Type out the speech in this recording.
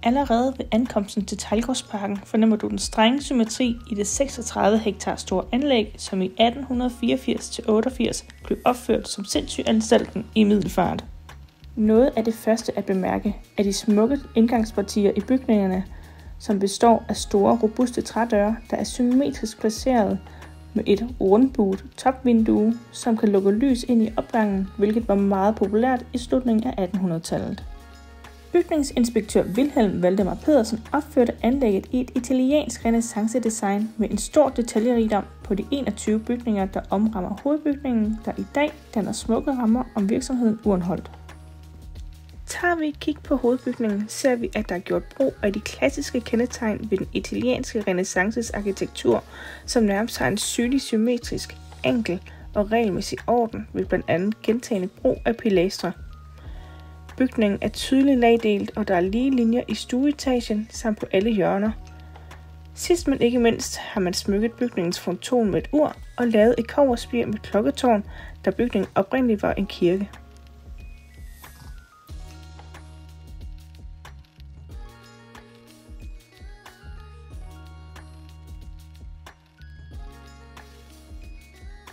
allerede ved ankomsten til Teglgårdsparken fornemmer du den strenge symmetri i det 36 hektar store anlæg, som i 1884-88 blev opført som Sindsygeanstalten i Middelfart. Noget af det første at bemærke er de smukke indgangspartier i bygningerne, som består af store, robuste trædøre, der er symmetrisk placeret med et rundbuet topvindue, som kan lukke lys ind i opgangen, hvilket var meget populært i slutningen af 1800-tallet. Bygningsinspektør Wilhelm Valdemar Pedersen opførte anlægget i et italiensk renæssancedesign med en stor detaljerigdom på de 21 bygninger, der omrammer hovedbygningen, der i dag danner smukke rammer om virksomheden Urenholt. Tager vi et kig på hovedbygningen, ser vi, at der er gjort brug af de klassiske kendetegn ved den italienske renæssances arkitektur, som nærmest har en synlig symmetrisk, enkel og regelmæssig orden ved blandt andet gentagne brug af pilastre. Bygningen er tydeligt lagdelt, og der er lige linjer i stueetagen samt på alle hjørner. Sidst men ikke mindst har man smykket bygningens fronton med et ur og lavet et kobberspir med klokketårn, da bygningen oprindeligt var en kirke.